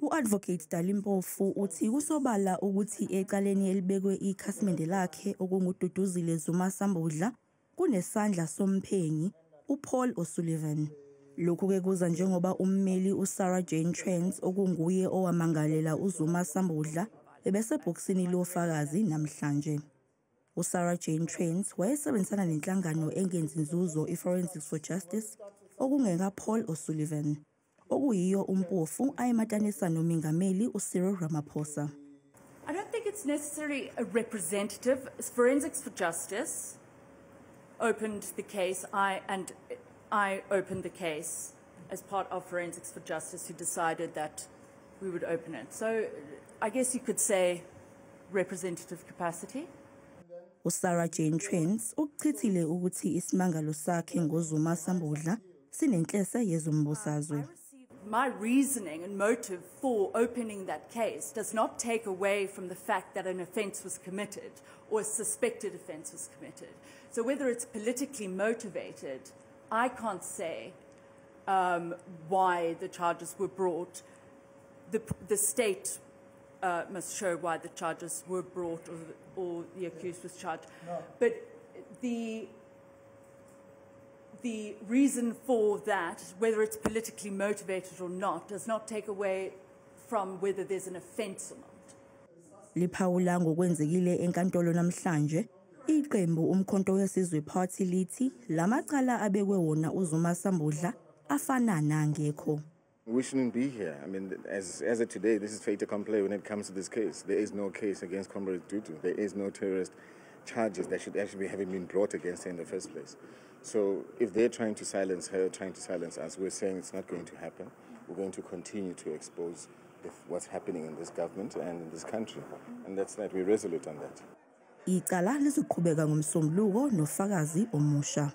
U-Advocate Dalimpofu uthi kusobala ukuthi ecaleni elibekwe ikhasimende lakhe okunguDuduzile Zuma Sambudla kunesandla somphenyi uPaul O'Sullivan. Lokhu-ke kuza njengoba ummeli uSarah Jane Trent okunguye owamangalela uZuma Sambudla ebesebhokisini lofakazi namhlanje. uSarah Jane Trent wayesebenzisana nenhlangano engenzi nzuzo iForensics for Justice okungeka Paul O'Sullivan, okuyiyo uMpofu ayematanisa nomengameli uCyril Ramaphosa. I don't think it's necessarily a representative. Forensics for Justice opened the case. I opened the case as part of Forensics for Justice, who decided that we would open it. So I guess you could say representative capacity. uSarah Jane Trent uchithile ukuthi isimangalo sakhe ngoZuma Sambudla sinenhlese yezombusazwe. My reasoning and motive for opening that case does not take away from the fact that an offence was committed or a suspected offence was committed. So whether it's politically motivated, I can't say why the charges were brought. The state must show why the charges were brought or the accused was charged. No. But the reason for that, whether it's politically motivated or not, does not take away from whether there's an offence or not. Liphawula ngokwenzekile enkantolo namhlanje, iqembu uMkhonto weSizwe Party lithi lamacala abekwe wona uZuma Sambudla afana nangekho. We shouldn't be here. I mean, as of today, this is fait accompli when it comes to this case. There is no case against Comrade Dudu. There is no terrorist charges that should actually be having been brought against her in the first place. So if they're trying to silence her, trying to silence us, we're saying it's not going to happen. We're going to continue to expose what's happening in this government and in this country. And that's that. We're resolute on that. Icala lizoqhubeka ngomsombuluko nofakazi omusha.